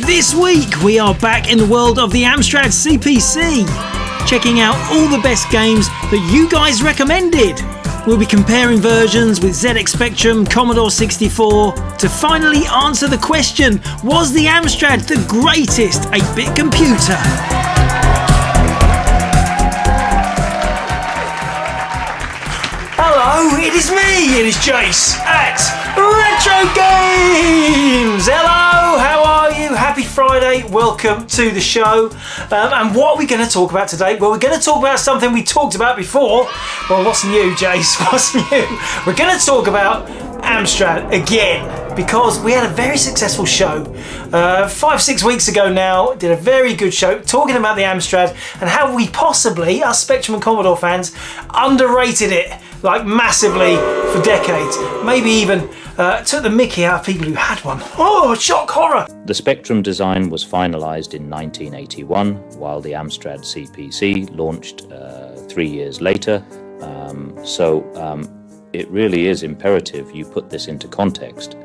This week we are back in the world of the Amstrad CPC, checking out all the best games that you guys recommended. We'll be comparing versions with ZX Spectrum, Commodore 64 to finally answer the question, was the Amstrad the greatest 8-bit computer? Hello, it is me, it is Jace at Retrogames. Hello, how are you? Happy Friday, welcome to the show. And what are we going to talk about today? Well, we're going to talk about something we talked about before. Well, what's new, Jace? What's new? We're going to talk about Amstrad again, because we had a very successful show 5-6 weeks ago now. Did a very good show talking about the Amstrad and how we possibly, us Spectrum and Commodore fans, underrated it like massively for decades. Maybe even took the mickey out of people who had one. Oh, shock horror! The Spectrum design was finalised in 1981, while the Amstrad CPC launched 3 years later. It really is imperative you put this into context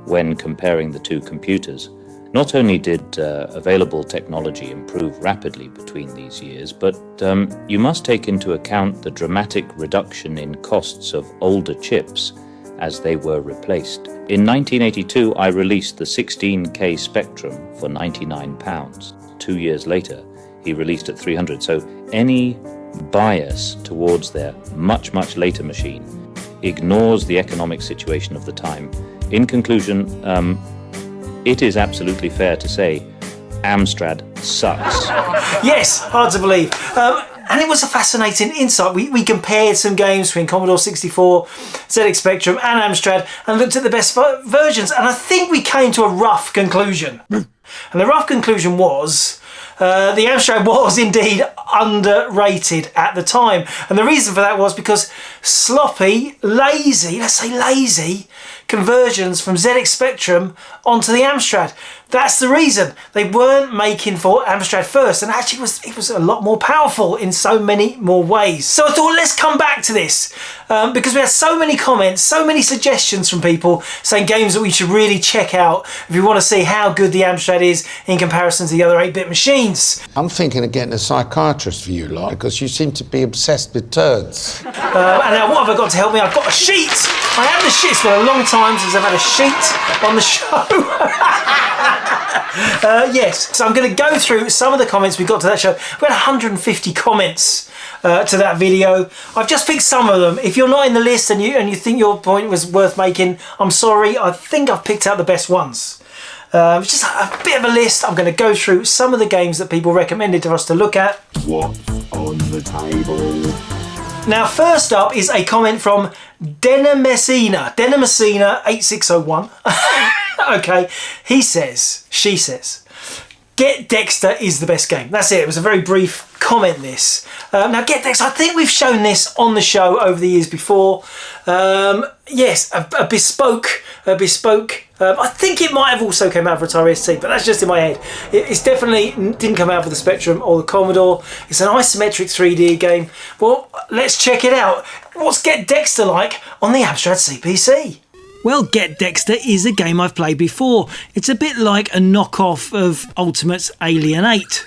when comparing the two computers. Not only did available technology improve rapidly between these years, but you must take into account the dramatic reduction in costs of older chips as they were replaced. In 1982, I released the 16K Spectrum for £99. 2 years later, he released at $300. So any bias towards their much, much later machine ignores the economic situation of the time. In conclusion, it is absolutely fair to say Amstrad sucks. Yes, hard to believe. And it was a fascinating insight. We compared some games between Commodore 64, ZX Spectrum and Amstrad and looked at the best versions. And I think we came to a rough conclusion. And the rough conclusion was the Amstrad was indeed underrated at the time. And the reason for that was because sloppy, lazy, let's say lazy, conversions from ZX Spectrum onto the Amstrad. That's the reason. They weren't making for Amstrad first, and actually it was a lot more powerful in so many more ways. So I thought, let's come back to this, because we had so many comments, so many suggestions from people saying games that we should really check out if you want to see how good the Amstrad is in comparison to the other 8-bit machines. I'm thinking of getting a psychiatrist for you lot, because you seem to be obsessed with turds. And now what have I got to help me? I've got a sheet. I have the sheet. It's been a long time since I've had a sheet on the show. Yes, so I'm going to go through some of the comments we got to that show. We had 150 comments to that video. I've just picked some of them. If you're not in the list and you think your point was worth making, I'm sorry. I think I've picked out the best ones. It's just a bit of a list. I'm going to go through some of the games that people recommended to us to look at. What's on the table? Now, first up is a comment from Denamessina 8601. Okay, she says, Get Dexter is the best game. That's it. It was a very brief comment, this. Now, Get Dexter, I think we've shown this on the show over the years before. Yes, a bespoke. I think it might have also come out for Atari ST, but that's just in my head. It's definitely didn't come out for the Spectrum or the Commodore. It's an isometric 3D game. Well, let's check it out. What's Get Dexter like on the Amstrad CPC? Well, Get Dexter is a game I've played before. It's a bit like a knockoff of Ultimate's Alien 8.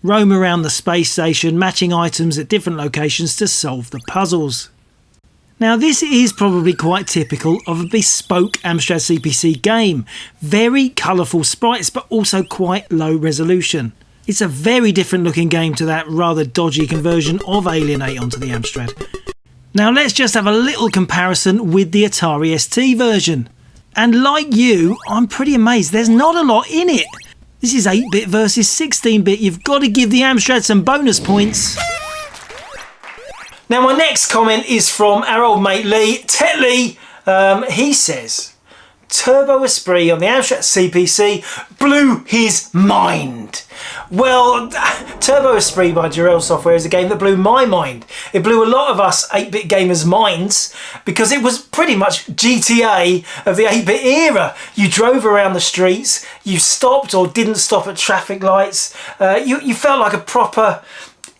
Roam around the space station, matching items at different locations to solve the puzzles. Now, this is probably quite typical of a bespoke Amstrad CPC game. Very colourful sprites, but also quite low resolution. It's a very different looking game to that rather dodgy conversion of Alien 8 onto the Amstrad. Now, let's just have a little comparison with the Atari ST version. And like you, I'm pretty amazed there's not a lot in it. This is 8-bit versus 16-bit. You've got to give the Amstrad some bonus points. Now, my next comment is from our old mate Lee, Tet Lee. He says, Turbo Esprit on the Amstrad CPC blew his mind. Well, Turbo Esprit by Durrell Software is a game that blew my mind. It blew a lot of us 8-bit gamers' minds because it was pretty much GTA of the 8-bit era. You drove around the streets, you stopped or didn't stop at traffic lights, you felt like a proper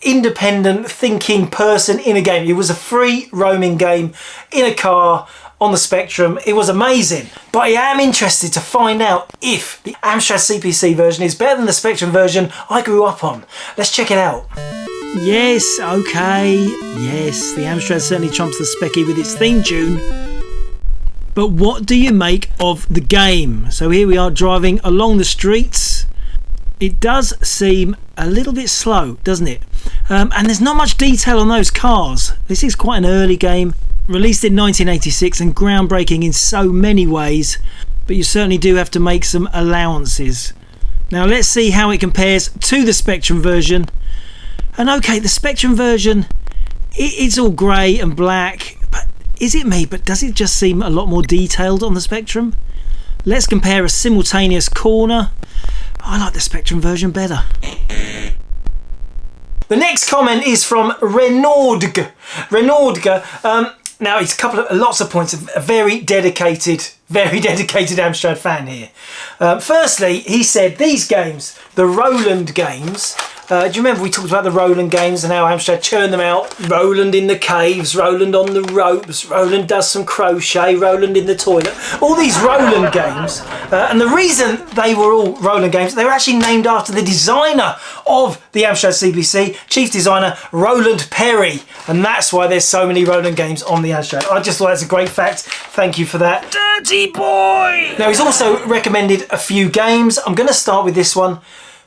independent thinking person in a game. It was a free roaming game in a car on the Spectrum. It was amazing, but I am interested to find out if the Amstrad CPC version is better than the Spectrum version I grew up on. Let's check it out. Yes, okay, yes, the Amstrad certainly trumps the Specky with its theme tune. But what do you make of the game? So here we are driving along the streets. It does seem a little bit slow, doesn't it? And there's not much detail on those cars. This is quite an early game, released in 1986 and groundbreaking in so many ways, but you certainly do have to make some allowances. Now let's see how it compares to the Spectrum version. And okay, the Spectrum version, it's all grey and black, but is it me? But does it just seem a lot more detailed on the Spectrum? Let's compare a simultaneous corner. I like the Spectrum version better. The next comment is from Renegade. Now it's lots of points. A very dedicated Amstrad fan here. Firstly, he said these games, the Roland games. Do you remember we talked about the Roland games and how Amstrad churned them out? Roland in the caves, Roland on the ropes, Roland does some crochet, Roland in the toilet. All these Roland games. And the reason they were all Roland games, they were actually named after the designer of the Amstrad CPC, chief designer Roland Perry. And that's why there's so many Roland games on the Amstrad. I just thought that's a great fact. Thank you for that. Dirty boy! Now he's also recommended a few games. I'm going to start with this one.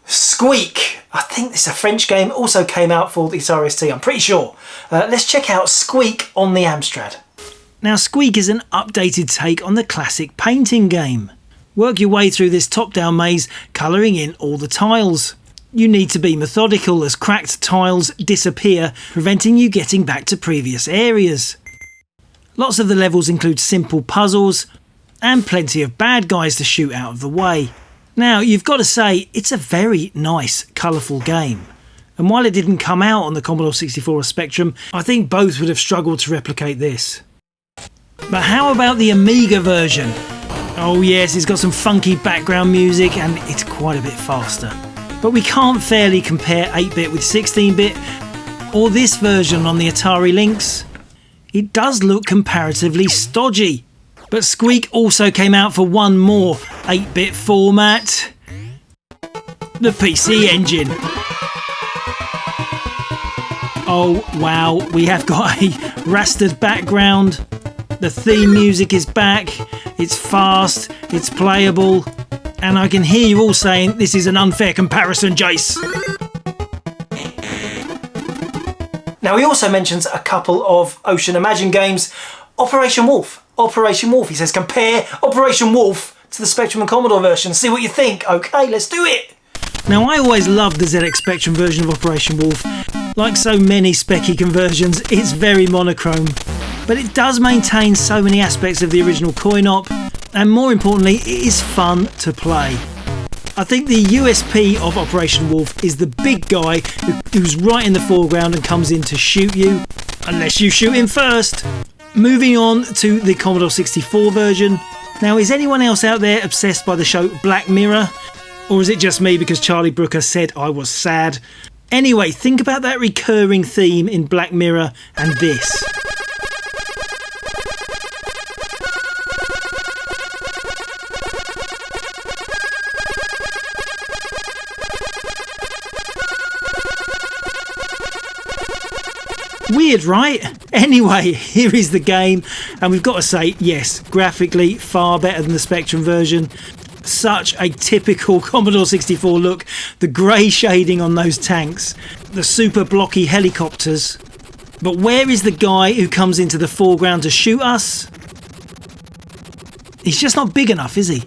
Squeak. I think this is a French game, also came out for the RST, I'm pretty sure. Let's check out Squeak on the Amstrad. Now Squeak is an updated take on the classic painting game. Work your way through this top-down maze, colouring in all the tiles. You need to be methodical as cracked tiles disappear, preventing you getting back to previous areas. Lots of the levels include simple puzzles and plenty of bad guys to shoot out of the way. Now, you've got to say, it's a very nice, colourful game. And while it didn't come out on the Commodore 64 or Spectrum, I think both would have struggled to replicate this. But how about the Amiga version? Oh yes, it's got some funky background music and it's quite a bit faster. But we can't fairly compare 8-bit with 16-bit, or this version on the Atari Lynx. It does look comparatively stodgy. But Squeak also came out for one more 8-bit format, the PC Engine. Oh wow, we have got a rastered background, the theme music is back, it's fast, it's playable, and I can hear you all saying this is an unfair comparison, Jace. Now he also mentions a couple of Ocean Imagine games. Operation Wolf, he says compare Operation Wolf to the Spectrum and Commodore version, see what you think. Okay, let's do it. Now I always loved the ZX Spectrum version of Operation Wolf. Like so many Specky conversions, it's very monochrome, but it does maintain so many aspects of the original coin-op, and more importantly, it is fun to play. I think the USP of Operation Wolf is the big guy who's right in the foreground and comes in to shoot you, unless you shoot him first. Moving on to the Commodore 64 version. Now, is anyone else out there obsessed by the show Black Mirror? Or is it just me because Charlie Brooker said I was sad? Anyway, think about that recurring theme in Black Mirror and this. Weird, right? Anyway, here is the game, and we've got to say, yes, graphically far better than the Spectrum version. Such a typical Commodore 64 look, the grey shading on those tanks, the super blocky helicopters. But where is the guy who comes into the foreground to shoot us? He's just not big enough, is he?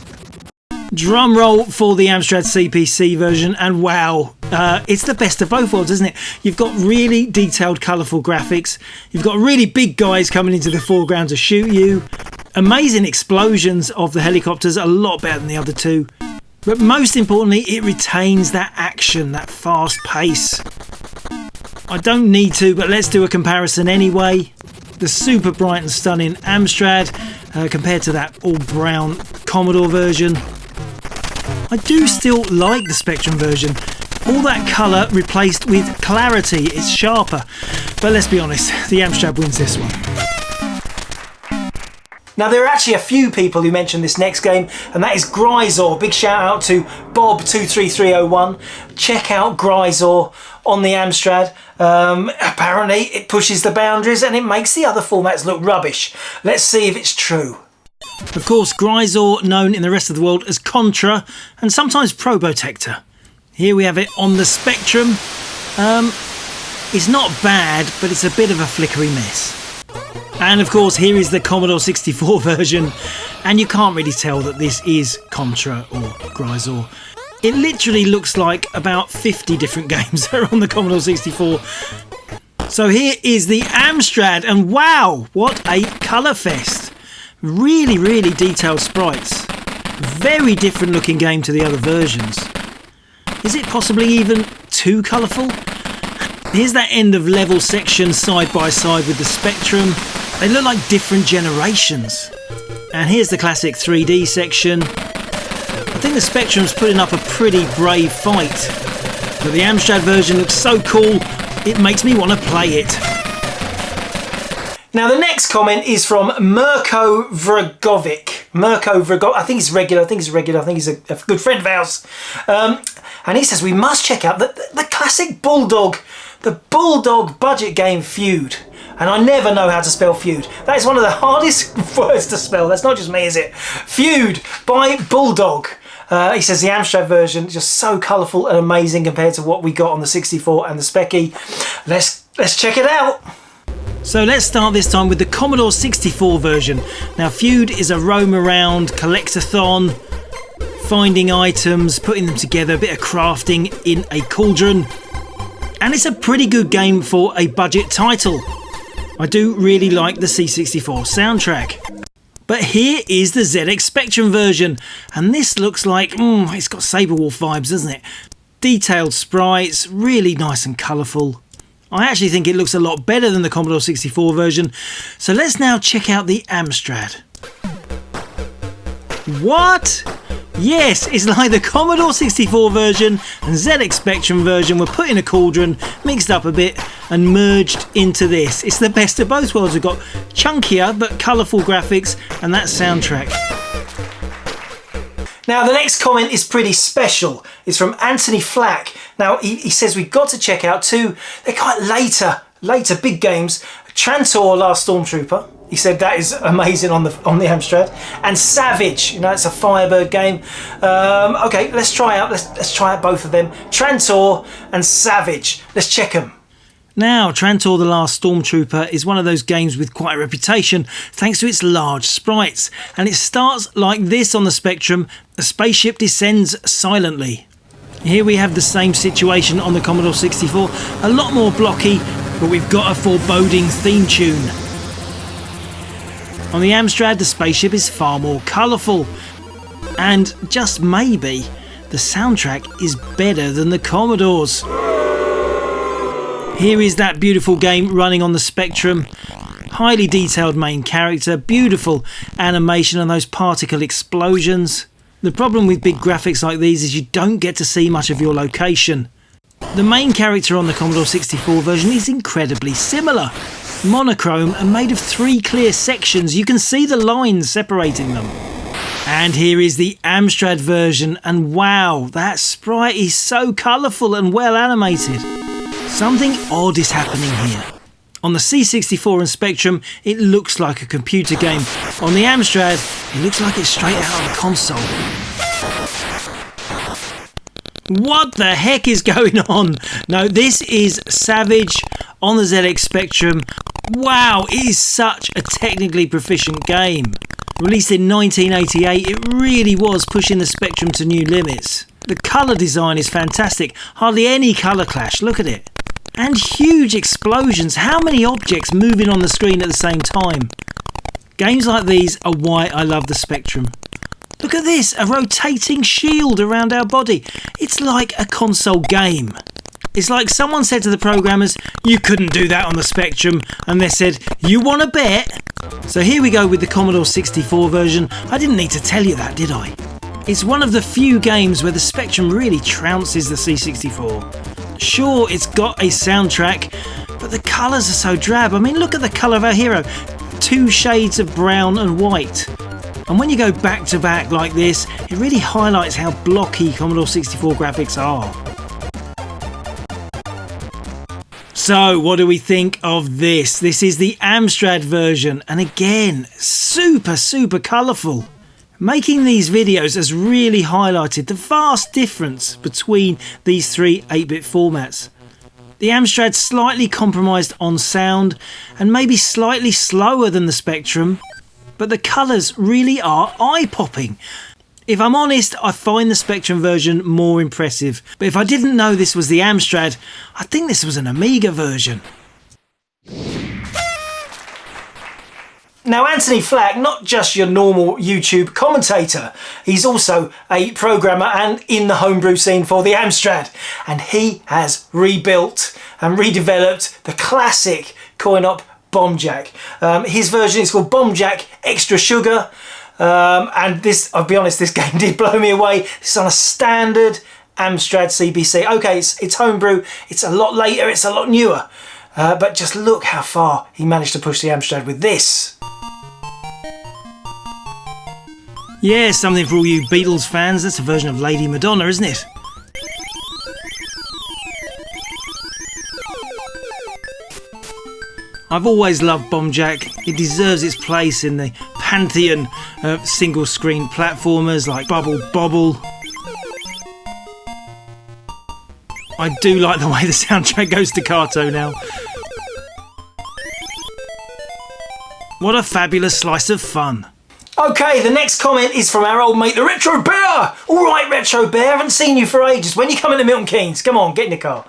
Drum roll for the Amstrad CPC version, and wow, it's the best of both worlds, isn't it? You've got really detailed, colourful graphics, you've got really big guys coming into the foreground to shoot you, amazing explosions of the helicopters, a lot better than the other two, but most importantly, it retains that action, that fast pace. I don't need to, but let's do a comparison anyway. The super bright and stunning Amstrad compared to that all brown Commodore version. I do still like the Spectrum version. All that colour replaced with clarity, it's sharper. But let's be honest, the Amstrad wins this one. Now there are actually a few people who mentioned this next game, and that is Gryor. Big shout out to Bob23301. Check out Gryor on the Amstrad. Apparently it pushes the boundaries and it makes the other formats look rubbish. Let's see if it's true. Of course, Gryor, known in the rest of the world as Contra and sometimes Probotector. Here we have it on the Spectrum. It's not bad, but it's a bit of a flickery mess. And of course, here is the Commodore 64 version, and you can't really tell that this is Contra or Gryor. It literally looks like about 50 different games that are on the Commodore 64. So here is the Amstrad, and wow, what a colour fest. Really, really detailed sprites. Very different looking game to the other versions. Is it possibly even too colourful? Here's that end of level section side by side with the Spectrum. They look like different generations. And here's the classic 3D section. I think the Spectrum's putting up a pretty brave fight. But the Amstrad version looks so cool, it makes me want to play it. Now the next comment is from Mirko Vragovic. I think he's regular. I think he's a good friend of ours. And he says we must check out the classic Bulldog, the Bulldog budget game Feud. And I never know how to spell Feud. That is one of the hardest words to spell. That's not just me, is it? Feud by Bulldog. He says the Amstrad version is just so colourful and amazing compared to what we got on the 64 and the Specky. Let's check it out. So let's start this time with the Commodore 64 version. Now Feud is a roam around collectathon, finding items, putting them together, a bit of crafting in a cauldron. And it's a pretty good game for a budget title. I do really like the C64 soundtrack. But here is the ZX Spectrum version, and this looks like, it's got Sabrewolf vibes, doesn't it? Detailed sprites, really nice and colourful. I actually think it looks a lot better than the Commodore 64 version, so let's now check out the Amstrad. What? Yes, it's like the Commodore 64 version and ZX Spectrum version were put in a cauldron, mixed up a bit and merged into this. It's the best of both worlds. We've got chunkier but colourful graphics and that soundtrack. Now the next comment is pretty special. It's from Anthony Flack. Now he says we've got to check out two, they're quite later big games. Trantor Last Stormtrooper. He said that is amazing on the Amstrad. And Savage, it's a Firebird game. Okay, let's try out both of them. Trantor and Savage. Let's check them. Now, Trantor The Last Stormtrooper is one of those games with quite a reputation thanks to its large sprites. And it starts like this on the Spectrum. The spaceship descends silently. Here we have the same situation on the Commodore 64. A lot more blocky, but we've got a foreboding theme tune. On the Amstrad, the spaceship is far more colourful. And just maybe, the soundtrack is better than the Commodore's. Here is that beautiful game running on the Spectrum. Highly detailed main character, beautiful animation and those particle explosions. The problem with big graphics like these is you don't get to see much of your location. The main character on the Commodore 64 version is incredibly similar. Monochrome and made of 3 clear sections. You can see the lines separating them. And here is the Amstrad version, and wow, that sprite is so colourful and well animated. Something odd is happening here. On the C64 and Spectrum, it looks like a computer game. On the Amstrad, it looks like it's straight out of a console. What the heck is going on? No, this is Savage on the ZX Spectrum. Wow, it is such a technically proficient game. Released in 1988, it really was pushing the Spectrum to new limits. The colour design is fantastic. Hardly any colour clash, look at it. And huge explosions. How many objects moving on the screen at the same time? Games like these are why I love the Spectrum. Look at this, a rotating shield around our body. It's like a console game. It's like someone said to the programmers, you couldn't do that on the Spectrum, and they said, you want to bet? So here we go with the Commodore 64 version. I didn't need to tell you that, did I? It's one of the few games where the Spectrum really trounces the C64. Sure, it's got a soundtrack, but the colours are so drab. I mean, look at the colour of our hero. two shades of brown and white. And when you go back to back like this, it really highlights how blocky Commodore 64 graphics are. So what do we think of this? This is the Amstrad version, and again, super colourful. Making these videos has really highlighted the vast difference between these three 8-bit formats. The Amstrad slightly compromised on sound and maybe slightly slower than the Spectrum, but the colours really are eye-popping. If I'm honest, I find the Spectrum version more impressive, but if I didn't know this was the Amstrad, I think this was an Amiga version. Now, Anthony Flack, not just your normal YouTube commentator, he's also a programmer and in the homebrew scene for the Amstrad, and he has rebuilt and redeveloped the classic coin-op Bomb Jack. His version is called Bomb Jack Extra Sugar, and this, I'll be honest, this game did blow me away. It's on a standard Amstrad CPC. Okay, it's homebrew, it's a lot later, it's a lot newer, but just look how far he managed to push the Amstrad with this. Yeah, something for all you Beatles fans. That's a version of Lady Madonna, isn't it? I've always loved Bomb Jack. It deserves its place in the pantheon of single-screen platformers like Bobble. I do like the way the soundtrack goes staccato now. What a fabulous slice of fun. Okay, the next comment is from our old mate, the Retro Bear. All right, Retro Bear, I haven't seen you for ages. When you coming to Milton Keynes? Come on, get in the car.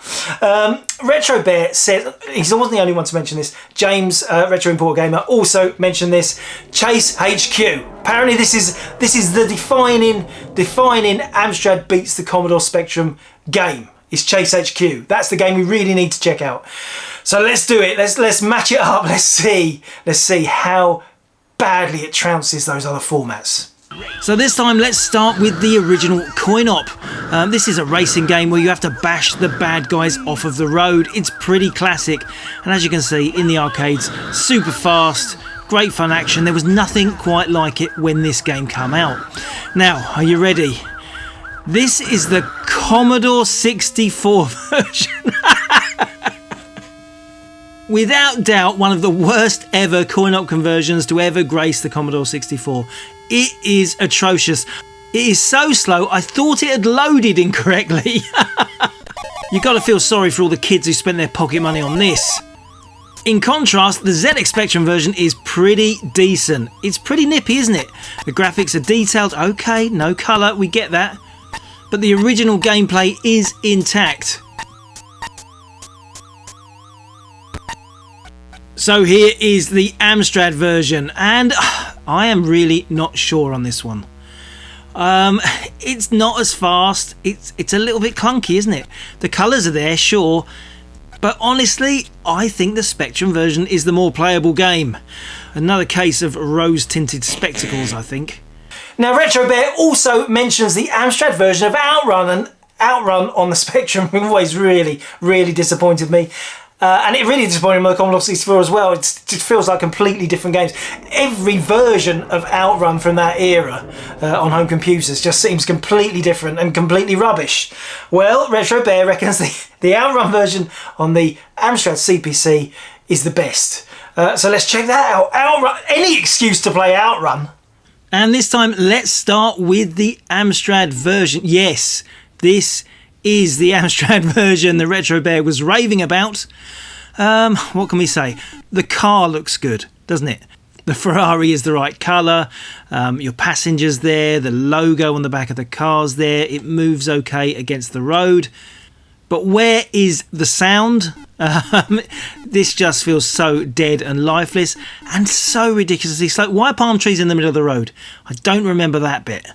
Retro Bear said, he wasn't the only one to mention this. James, Retro Importer Gamer, also mentioned this. Chase HQ. Apparently, this is the defining Amstrad beats the Commodore Spectrum game. It's Chase HQ. That's the game we really need to check out. So let's do it. Let's match it up. Let's see how badly it trounces those other formats. So this time let's start with the original coin-op. This is a racing game where you have to bash the bad guys off of the road. It's pretty classic, and as you can see in the arcades, super fast, great fun action. There was nothing quite like it when this game came out. Now, are you ready? This is the Commodore 64 version. Without doubt, one of the worst ever coin-op conversions to ever grace the Commodore 64. It is atrocious. It is so slow, I thought it had loaded incorrectly. You gotta feel sorry for all the kids who spent their pocket money on this. In contrast, the ZX Spectrum version is pretty decent. It's pretty nippy, isn't it? The graphics are detailed, okay, no colour, we get that. But the original gameplay is intact. So here is the Amstrad version, and I am really not sure on this one. It's not as fast, it's a little bit clunky, isn't it? The colours are there, sure, but honestly, I think the Spectrum version is the more playable game. Another case of rose-tinted spectacles, I think. Now, Retro Bear also mentions the Amstrad version of Outrun, and Outrun on the Spectrum always really disappointed me. And it really disappointed me on the Commodore 64 as well. It just feels like completely different games. Every version of Outrun from that era on home computers just seems completely different and completely rubbish. Well, Retro Bear reckons the Outrun version on the Amstrad CPC is the best. So let's check that out. Outrun, any excuse to play Outrun. And this time, let's start with the Amstrad version. Yes, this is the Amstrad version the Retro Bear was raving about. What can we say? The car looks good, doesn't it? The Ferrari is the right colour, your passengers there, the logo on the back of the car's there, it moves okay against the road. But where is the sound? This just feels so dead and lifeless and so ridiculously slow. Why are palm trees in the middle of the road? I don't remember that bit.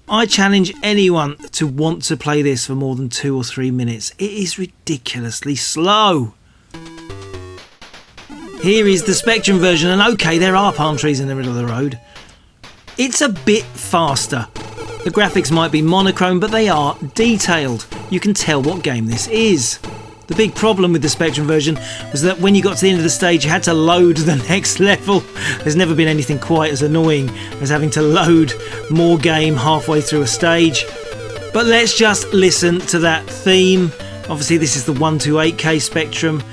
I challenge anyone to want to play this for more than 2 or 3 minutes. It is ridiculously slow. Here is the Spectrum version, and okay, there are palm trees in the middle of the road. It's a bit faster. The graphics might be monochrome, but they are detailed. You can tell what game this is. The big problem with the Spectrum version was that when you got to the end of the stage, you had to load the next level. There's never been anything quite as annoying as having to load more game halfway through a stage. But let's just listen to that theme. Obviously this is the 128K Spectrum.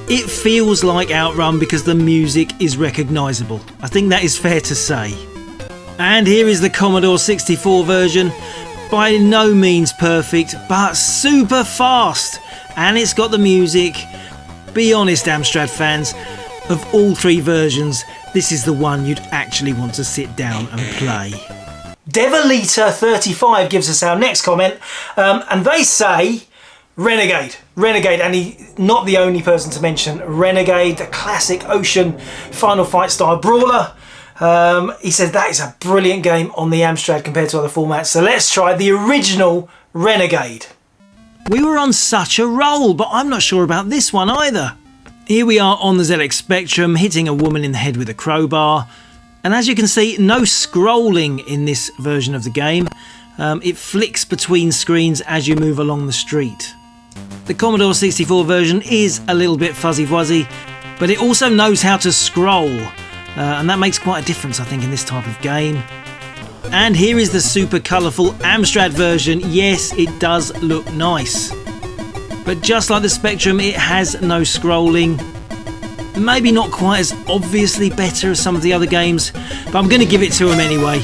It feels like Outrun because the music is recognisable. I think that is fair to say. And here is the Commodore 64 version. By no means perfect, but super fast. And it's got the music. Be honest, Amstrad fans, of all three versions, this is the one you'd actually want to sit down and play. Devolita35 gives us our next comment, and they say Renegade, and he's not the only person to mention Renegade, the classic ocean final fight style brawler. He says that is a brilliant game on the Amstrad compared to other formats, so let's try the original Renegade. We were on such a roll, but I'm not sure about this one either. Here we are on the ZX Spectrum, hitting a woman in the head with a crowbar. And as you can see, no scrolling in this version of the game. It flicks between screens as you move along the street. The Commodore 64 version is a little bit fuzzy-wuzzy, but it also knows how to scroll. And that makes quite a difference, I think, in this type of game. And here is the super colourful Amstrad version. Yes, it does look nice. But just like the Spectrum, it has no scrolling. Maybe not quite as obviously better as some of the other games, but I'm going to give it to him anyway.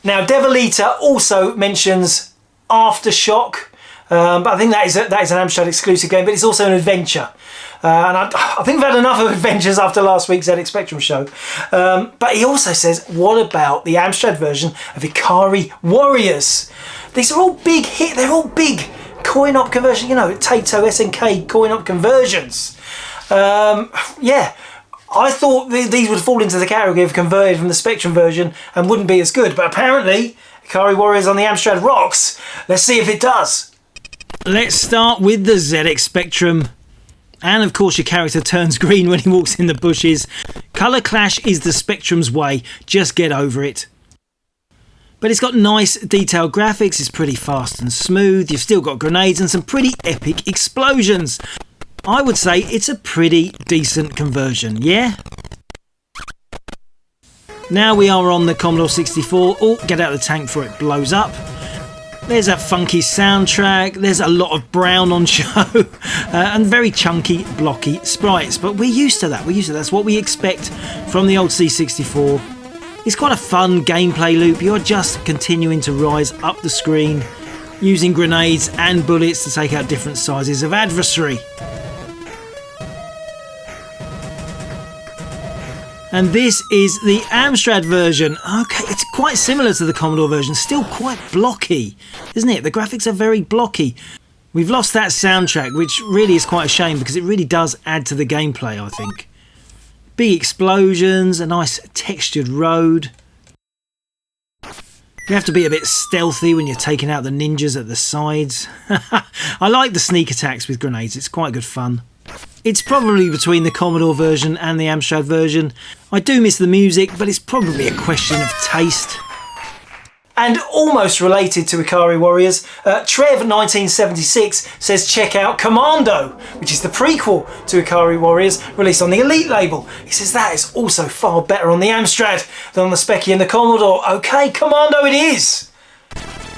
Now, Devolita also mentions Aftershock, but I think that is an Amstrad exclusive game, but it's also an adventure. And I think we've had enough of adventures after last week's ZX Spectrum show. But he also says, what about the Amstrad version of Ikari Warriors? These are all big hit, they're all big coin-op conversion, you know, Taito, SNK coin-op conversions. Yeah, I thought these would fall into the category of converted from the Spectrum version and wouldn't be as good, but apparently Ikari Warriors on the Amstrad rocks. Let's see if it does. Let's start with the ZX Spectrum. And of course your character turns green when he walks in the bushes. Colour clash is the Spectrum's way, just get over it. But it's got nice detailed graphics, it's pretty fast and smooth, you've still got grenades and some pretty epic explosions. I would say it's a pretty decent conversion, yeah? Now we are on the Commodore 64. Oh, get out of the tank before it blows up. There's that funky soundtrack, there's a lot of brown on show, and very chunky, blocky sprites. But we're used to that, that's what we expect from the old C64. It's quite a fun gameplay loop, you're just continuing to rise up the screen, using grenades and bullets to take out different sizes of adversary. And this is the Amstrad version. Okay, it's quite similar to the Commodore version, still quite blocky, isn't it? The graphics are very blocky. We've lost that soundtrack, which really is quite a shame because it really does add to the gameplay, I think. Big explosions, a nice textured road. You have to be a bit stealthy when you're taking out the ninjas at the sides. I like the sneak attacks with grenades, it's quite good fun. It's probably between the Commodore version and the Amstrad version. I do miss the music, but it's probably a question of taste. And almost related to Ikari Warriors, Trev1976 says check out Commando, which is the prequel to Ikari Warriors, released on the Elite label. He says that is also far better on the Amstrad than on the Specky and the Commodore. Okay, Commando it is!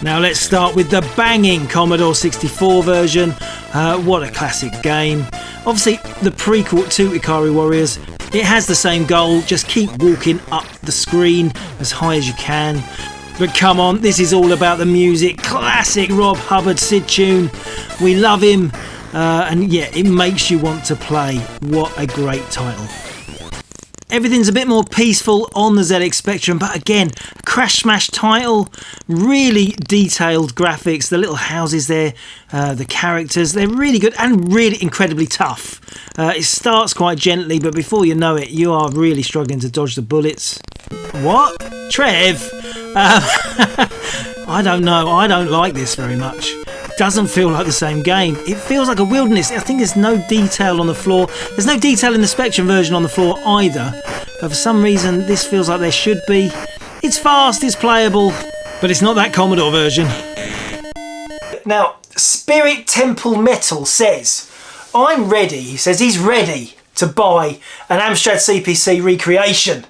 Now let's start with the banging Commodore 64 version. What a classic game. Obviously the prequel to Ikari Warriors, it has the same goal, just keep walking up the screen as high as you can. But come on, this is all about the music. Classic Rob Hubbard Sid tune. We love him. And yeah, it makes you want to play. What a great title. Everything's a bit more peaceful on the ZX Spectrum, but again, crash smash title, really detailed graphics, the little houses there, the characters, they're really good and really incredibly tough. It starts quite gently, but before you know it, you are really struggling to dodge the bullets. What? Trev? I don't know, I don't like this very much. Doesn't feel like the same game. It feels like a wilderness. I think there's no detail on the floor. There's no detail in the Spectrum version on the floor either. But for some reason, this feels like there should be. It's fast, it's playable, but it's not that Commodore version. Now, Spirit Temple Metal says, I'm ready. He says he's ready to buy an Amstrad CPC recreation.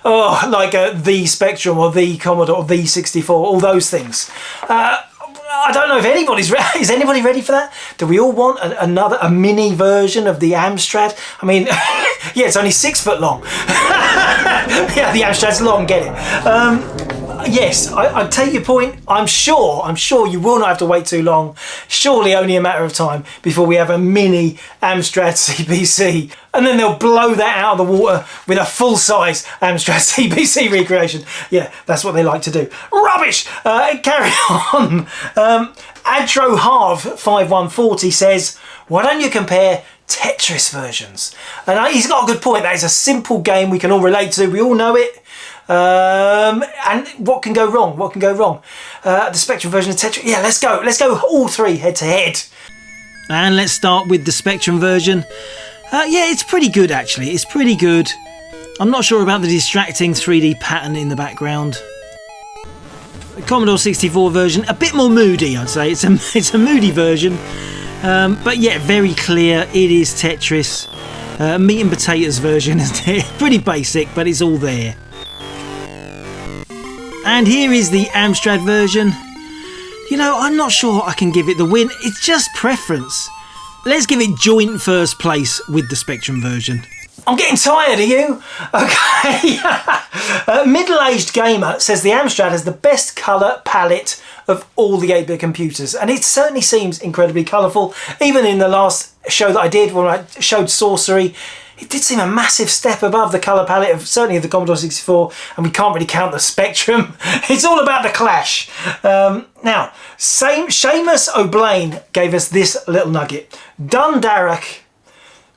Oh, like the Spectrum or the Commodore or the 64, all those things. I don't know if anybody's ready. Is anybody ready for that? Do we all want a mini version of the Amstrad? I mean, yeah, it's only 6 foot long. Yeah, the Amstrad's long, get it. Yes, I take your point. I'm sure you will not have to wait too long. Surely only a matter of time before we have a mini Amstrad CPC. And then they'll blow that out of the water with a full-size Amstrad CPC recreation. Yeah, that's what they like to do. Rubbish! Carry on. Adro Harv 5140 says, why don't you compare Tetris versions? And he's got a good point. That is a simple game we can all relate to. We all know it. And what can go wrong? What can go wrong? The Spectrum version of Tetris. Yeah, let's go all three head to head. And let's start with the Spectrum version. Yeah, it's pretty good actually. It's pretty good. I'm not sure about the distracting 3D pattern in the background. The Commodore 64 version, a bit more moody, I'd say. It's a moody version. But yeah, very clear. It is Tetris. Meat and potatoes version, isn't it? Pretty basic, but it's all there. And here is the Amstrad version. You know, I'm not sure I can give it the win. It's just preference. Let's give it joint first place with the Spectrum version. I'm getting tired of you. Okay. Middle-aged Gamer says the Amstrad has the best colour palette of all the 8-bit computers, and it certainly seems incredibly colourful. Even in the last show that I did, when I showed Sorcery, it did seem a massive step above the colour palette of certainly of the Commodore 64, and we can't really count the Spectrum. It's all about the clash. Now, Seamus O'Blaine gave us this little nugget. Dundarach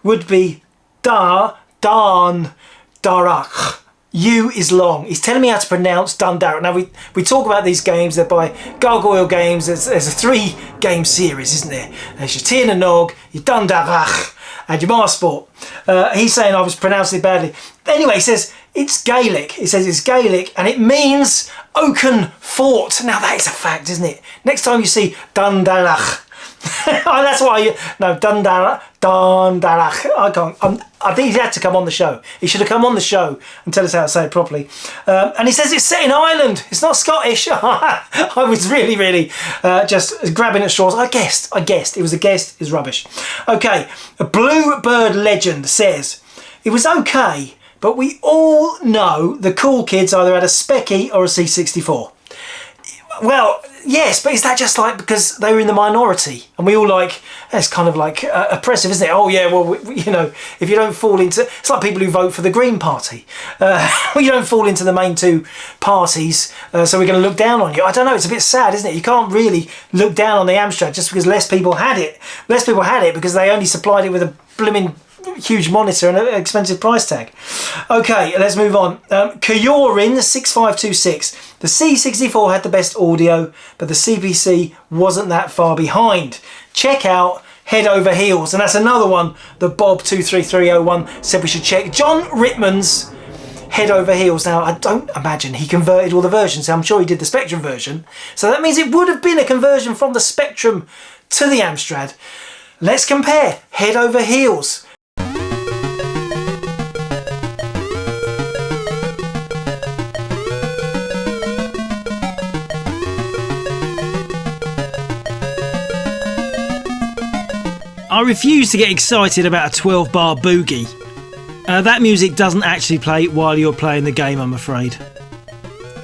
would be Darn Darach. U is long. He's telling me how to pronounce Dundarach. Now, we talk about these games. They're by Gargoyle Games. There's a 3-game series, isn't there? There's your Tir na Nog, your Dundarach, and your Marsport. He's saying I was pronouncing it badly. Anyway, he says it's Gaelic. He says it's Gaelic, and it means Oaken Fort. Now, that is a fact, isn't it? Next time you see Dundarach, oh, that's why Dundarach. I can't. I think he had to come on the show. He should have come on the show and tell us how to say it properly. And he says it's set in Ireland. It's not Scottish. I was really just grabbing at straws. I guessed. It was a guess. It's rubbish. Okay. A Bluebird Legend says it was okay, but we all know the cool kids either had a Specky or a C64. Well, yes, but is that just like because they were in the minority and we all like, it's kind of like oppressive, isn't it? Oh yeah, well, you know, if you don't fall into, it's like people who vote for the Green Party. You don't fall into the main two parties, so we're going to look down on you. I don't know, it's a bit sad, isn't it? You can't really look down on the Amstrad just because less people had it. Less people had it because they only supplied it with a blooming huge monitor and an expensive price tag. Okay, let's move on. Kyorin 6526. The C64 had the best audio, but the CPC wasn't that far behind. Check out Head Over Heels, and that's another one that Bob 23301 said we should check. John Rittman's Head Over Heels. Now, I don't imagine he converted all the versions. I'm sure he did the Spectrum version, so that means it would have been a conversion from the Spectrum to the Amstrad. Let's compare Head Over Heels. I refuse to get excited about a 12-bar boogie. That music doesn't actually play while you're playing the game, I'm afraid.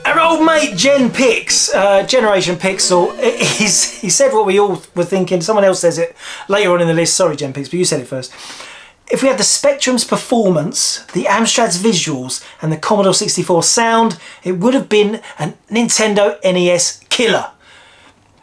Our old mate Generation Pixel, he said what we all were thinking. Someone else says it later on in the list. Sorry, Gen Pix, but you said it first. If we had the Spectrum's performance, the Amstrad's visuals, and the Commodore 64 sound, it would have been a Nintendo NES killer.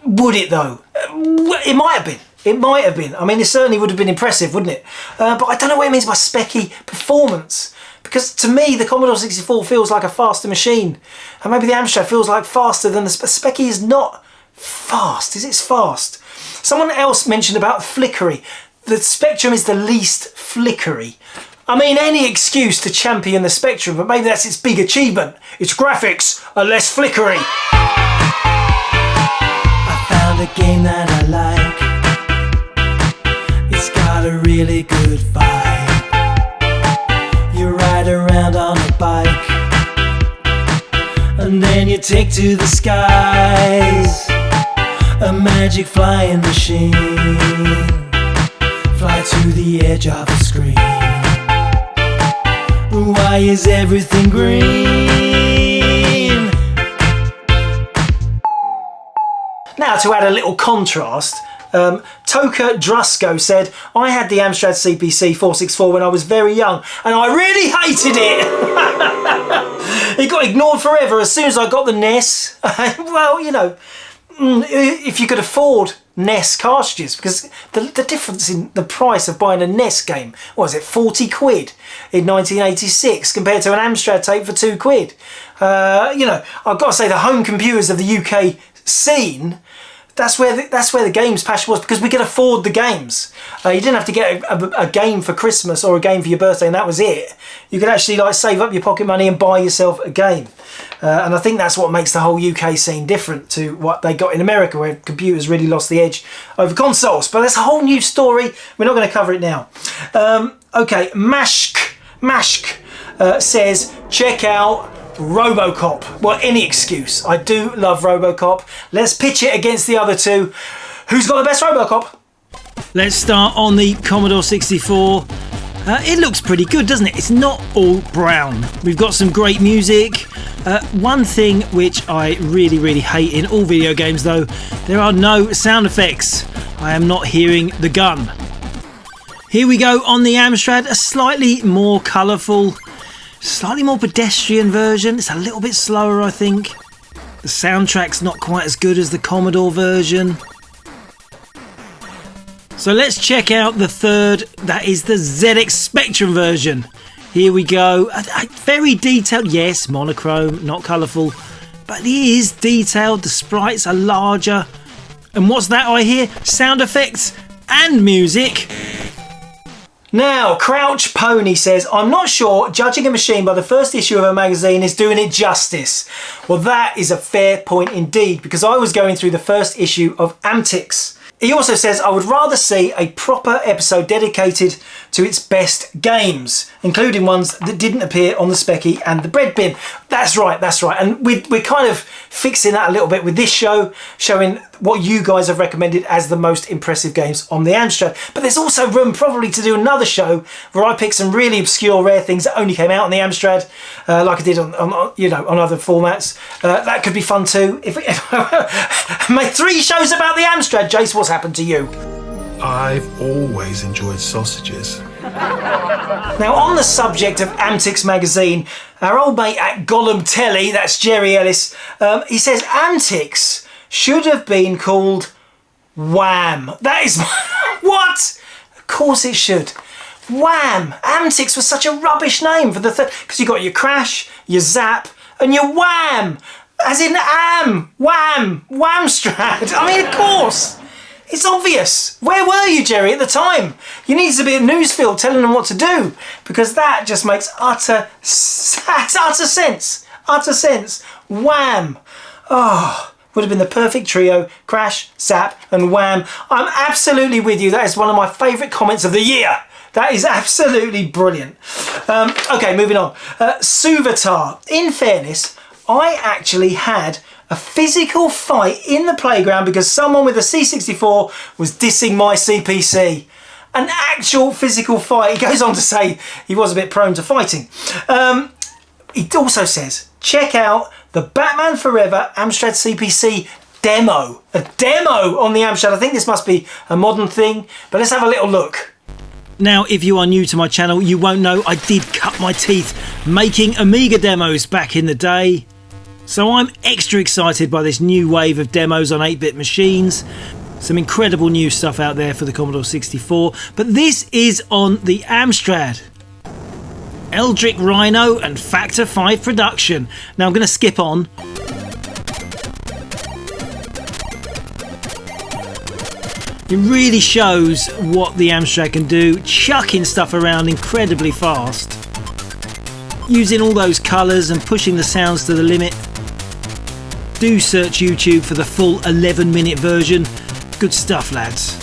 Would it though? It might have been. It might have been. I mean, it certainly would have been impressive, wouldn't it? But I don't know what it means by specky performance. Because to me, the Commodore 64 feels like a faster machine. And maybe the Amstrad feels like faster than the Specky is not fast. Is it fast? Someone else mentioned about flickery. The Spectrum is the least flickery. I mean, any excuse to champion the Spectrum, but maybe that's its big achievement. Its graphics are less flickery. I found a game that take to the skies. A magic flying machine. Fly to the edge of the screen. Why is everything green? Now, to add a little contrast, Toka Drusko said, I had the Amstrad CPC 464 when I was very young and I really hated it. It got ignored forever as soon as I got the NES. Well, you know, if you could afford NES cartridges, because the difference in the price of buying a NES game, what was it, 40 quid in 1986 compared to an Amstrad tape for 2 quid. You know, I've got to say the home computers of the UK scene, that's where the games passion was, because we could afford the games. You didn't have to get a game for Christmas or a game for your birthday and that was it. You could actually like save up your pocket money and buy yourself a game. And I think that's what makes the whole UK scene different to what they got in America, where computers really lost the edge over consoles. But that's a whole new story. We're not going to cover it now. Okay, Mashk says, check out Robocop. Well, any excuse. I do love Robocop. Let's pitch it against the other two. Who's got the best Robocop? Let's start on the Commodore 64. It looks pretty good, doesn't it? It's not all brown. We've got some great music. One thing which I really hate in all video games though, there are no sound effects. I am not hearing the gun. Here we go on the Amstrad, a slightly more colourful, slightly more pedestrian version. It's a little bit slower, I think. The soundtrack's not quite as good as the Commodore version. So let's check out the third, that is the ZX Spectrum version. Here we go. Very detailed, yes, monochrome, not colourful, but it is detailed. The sprites are larger. And what's that I hear? Sound effects and music. Now, Crouch Pony says, I'm not sure judging a machine by the first issue of a magazine is doing it justice. Well, that is a fair point indeed, because I was going through the first issue of Amtix. He also says, I would rather see a proper episode dedicated to its best games, including ones that didn't appear on the Specky and the Bread Bin. That's right. And we're kind of fixing that a little bit with this show, showing what you guys have recommended as the most impressive games on the Amstrad. But there's also room probably to do another show where I pick some really obscure, rare things that only came out on the Amstrad, like I did on other formats. That could be fun too. If I made 3 shows about the Amstrad, Jace, what's happened to you? I've always enjoyed sausages. Now, on the subject of Amtix magazine, our old mate at Gollum Telly, that's Jerry Ellis, he says Amtix should have been called Wham. That is what? Of course it should. Wham! Amtix was such a rubbish name for the because you got your Crash, your Zap, and your Wham, as in Whamstrad. I mean, of course. It's obvious. Where were you, Jerry, at the time? You needed to be at Newsfield telling them what to do, because that just makes utter sense. Utter sense. Wham. Oh, would have been the perfect trio. Crash, Zap, and Wham. I'm absolutely with you. That is one of my favourite comments of the year. That is absolutely brilliant. Okay, moving on. Suvatar. In fairness, I actually had a physical fight in the playground because someone with a C64 was dissing my CPC. An actual physical fight. He goes on to say he was a bit prone to fighting. He also says, check out the Batman Forever Amstrad CPC demo. A demo on the Amstrad. I think this must be a modern thing, but let's have a little look. Now, if you are new to my channel, you won't know I did cut my teeth making Amiga demos back in the day. So I'm extra excited by this new wave of demos on 8-bit machines. Some incredible new stuff out there for the Commodore 64, but this is on the Amstrad. Eldritch Rhino and Factor 5 production. Now I'm going to skip on. It really shows what the Amstrad can do, chucking stuff around incredibly fast. Using all those colours and pushing the sounds to the limit. Do search YouTube for the full 11-minute version. Good stuff, lads.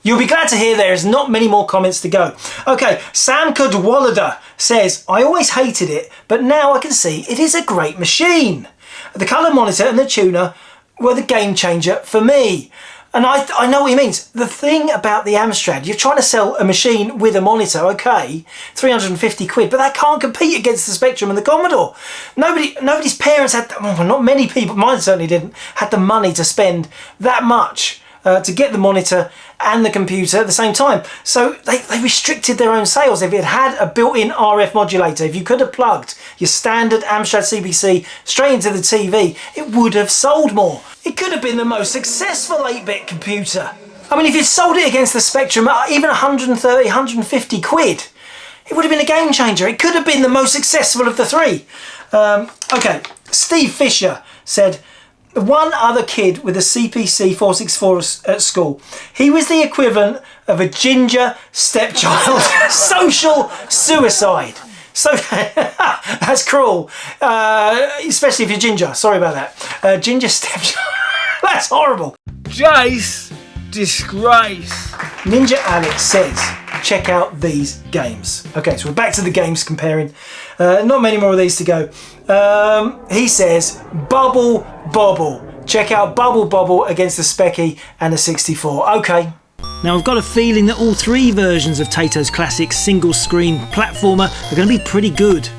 You'll be glad to hear there is not many more comments to go. Okay, Sam Cadwallader says, I always hated it, but now I can see it is a great machine. The colour monitor and the tuner were the game changer for me. And I know what he means. The thing about the Amstrad, you're trying to sell a machine with a monitor, okay, 350 quid, but that can't compete against the Spectrum and the Commodore. Nobody's parents had, well, not many people, mine certainly didn't, had the money to spend that much to get the monitor and the computer at the same time. So they restricted their own sales. If it had a built-in RF modulator, if you could have plugged your standard Amstrad CPC straight into the TV, it would have sold more. It could have been the most successful 8-bit computer. I mean, if you'd sold it against the Spectrum at even 130, 150 quid, it would have been a game changer. It could have been the most successful of the three. Okay, Steve Fisher said, one other kid with a CPC 464 at school. He was the equivalent of a ginger stepchild. Social suicide. So that's cruel, especially if you're ginger. Sorry about that. Ginger stepchild. That's horrible. Jace, disgrace. Ninja Alex says, check out these games. Okay, so we're back to the games comparing. Not many more of these to go. He says, Bobble. Check out Bobble against the Specky and the 64. Okay. Now I've got a feeling that all three versions of Tato's classic single-screen platformer are going to be pretty good.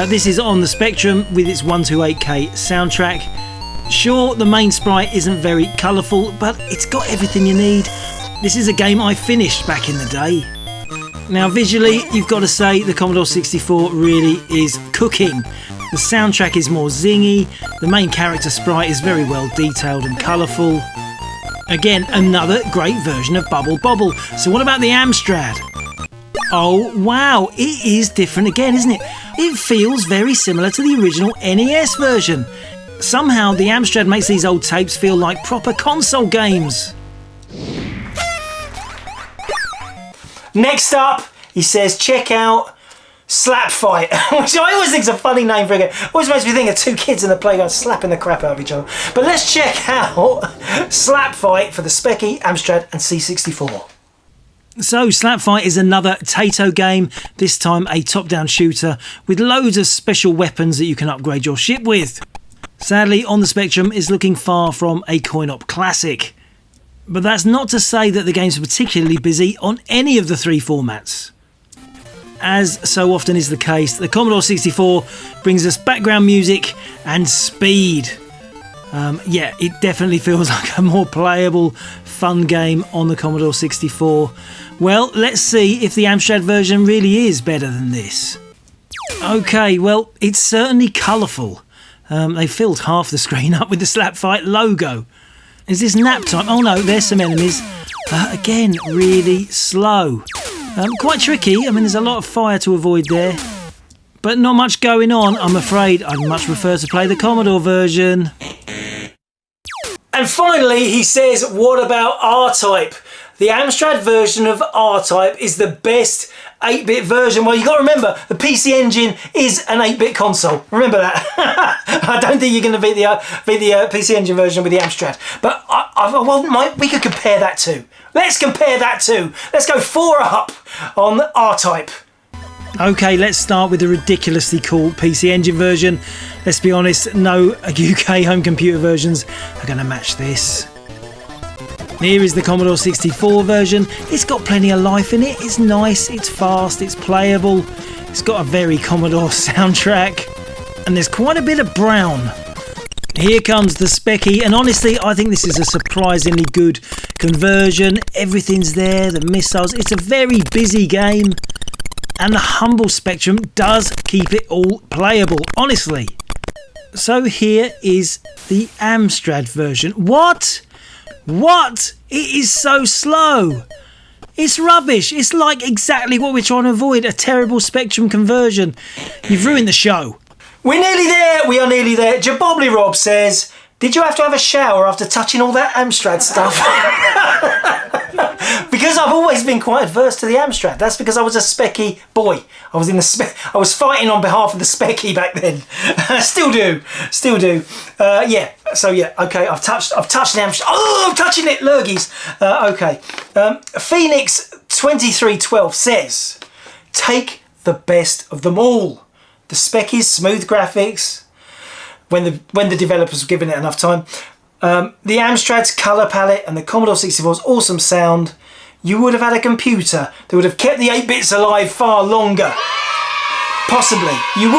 This is on the Spectrum with its 128K soundtrack. Sure, the main sprite isn't very colourful, but it's got everything you need. This is a game I finished back in the day. Now visually, you've got to say the Commodore 64 really is cooking. The soundtrack is more zingy, the main character sprite is very well detailed and colourful. Again, another great version of Bobble. So what about the Amstrad? Oh wow, it is different again, isn't it? It feels very similar to the original NES version. Somehow the Amstrad makes these old tapes feel like proper console games. Next up, he says, check out Slap Fight, which I always think is a funny name for a game. Always makes me think of two kids in the playground slapping the crap out of each other. But let's check out Slap Fight for the Specky, Amstrad and C64. So Slap Fight is another Tato game, this time a top-down shooter with loads of special weapons that you can upgrade your ship with. Sadly, on the Spectrum is looking far from a coin-op classic. But that's not to say that the game's particularly busy on any of the three formats. As so often is the case, the Commodore 64 brings us background music and speed. Yeah, it definitely feels like a more playable, fun game on the Commodore 64. Well, let's see if the Amstrad version really is better than this. Okay, well, it's certainly colourful. They filled half the screen up with the Slap Fight logo. Is this nap time? Oh no, there's some enemies. Again, really slow. Quite tricky. I mean, there's a lot of fire to avoid there. But not much going on, I'm afraid. I'd much prefer to play the Commodore version. And finally, he says, what about R-Type? The Amstrad version of R-Type is the best 8-bit version. Well, you've got to remember, the PC Engine is an 8-bit console. Remember that. I don't think you're going to beat the PC Engine version with the Amstrad. But we could compare that too. Let's compare that too. Let's go 4 up on R-Type. Okay, let's start with the ridiculously cool PC Engine version. Let's be honest, no UK home computer versions are going to match this. Here is the Commodore 64 version. It's got plenty of life in it. It's nice, it's fast, it's playable. It's got a very Commodore soundtrack. And there's quite a bit of brown. Here comes the Specky, and honestly, I think this is a surprisingly good conversion. Everything's there, the missiles. It's a very busy game. And the humble Spectrum does keep it all playable, honestly. So here is the Amstrad version. What? It is so slow. It's rubbish. It's like exactly what we're trying to avoid, a terrible Spectrum conversion. You've ruined the show. We're nearly there. We are nearly there. Jabobbly Rob says, did you have to have a shower after touching all that Amstrad stuff? Because I've always been quite adverse to the Amstrad. That's because I was a Specky boy. I was fighting on behalf of the Specky back then. Still do. Yeah. So yeah. Okay. I've touched the Amstrad. Oh, I'm touching it, lurgies. Okay. Phoenix 2312 says, take the best of them all. The spec is smooth graphics when the developers were given it enough time. The Amstrad's colour palette and the Commodore 64's awesome sound. You would have had a computer that would have kept the 8-bits alive far longer. Possibly. You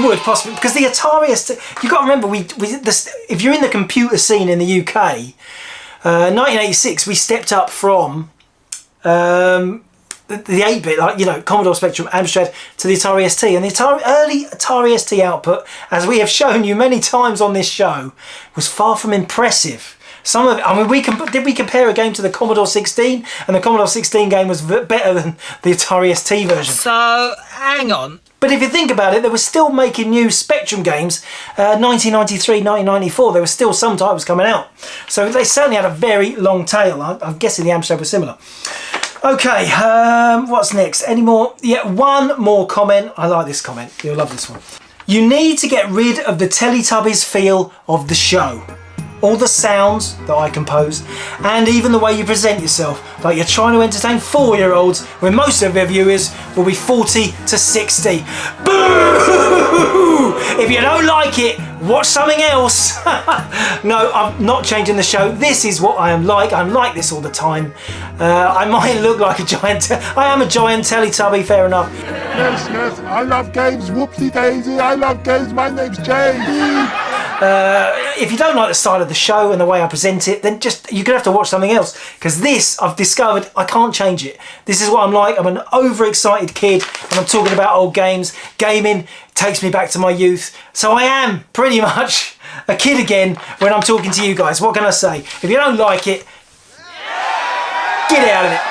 would possibly, because the Atari ST, you've got to remember, if you're in the computer scene in the UK, 1986 we stepped up from the 8-bit, like, you know, Commodore Spectrum, Amstrad, to the Atari ST, and the early Atari ST output, as we have shown you many times on this show, was far from impressive. Some of it, I mean, did we compare a game to the Commodore 16? And the Commodore 16 game was better than the Atari ST version. So, hang on. But if you think about it, they were still making new Spectrum games. 1993, 1994, there were still some titles coming out. So they certainly had a very long tail. I'm guessing the Amstrad was similar. Okay, what's next? Any more? Yeah, one more comment. I like this comment. You'll love this one. You need to get rid of the Teletubbies feel of the show. All the sounds that I compose, and even the way you present yourself, like you're trying to entertain 4-year-olds when most of their viewers will be 40 to 60. Boo! If you don't like it, watch something else. No, I'm not changing the show. This is what I am like. I'm like this all the time. I might look like a giant. I am a giant Teletubby, fair enough. Yes, yes, I love games. Whoopsie daisy, I love games. My name's James. If you don't like the style of the show and the way I present it, then you're gonna have to watch something else, because this, I've discovered, I can't change it. This is what I'm like. I'm an overexcited kid and I'm talking about old games. Gaming takes me back to my youth, so I am pretty much a kid again when I'm talking to you guys. What can I say? If you don't like it, get out of it.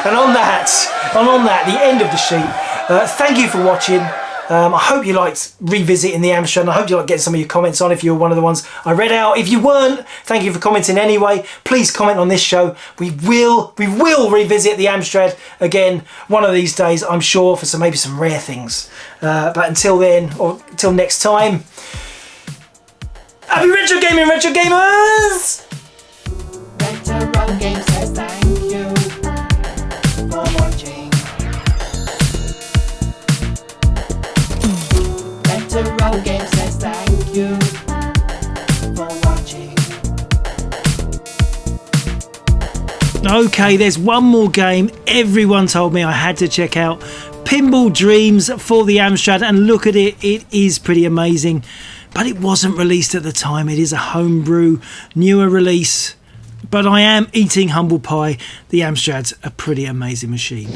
And on that, the end of the sheet. Thank you for watching. I hope you liked revisiting the Amstrad, and I hope you liked getting some of your comments on if you were one of the ones I read out. If you weren't, thank you for commenting anyway. Please comment on this show. We will revisit the Amstrad again one of these days, I'm sure, for maybe some rare things. But until then, or until next time, happy retro gaming, retro gamers! Retrogames says thank you for watching. Retrogames says thank you for watching. Okay, there's one more game everyone told me I had to check out. Pinball Dreams for the Amstrad, and look at it, it is pretty amazing. But it wasn't released at the time. It is a homebrew, newer release. But I am eating humble pie. The Amstrad's a pretty amazing machine.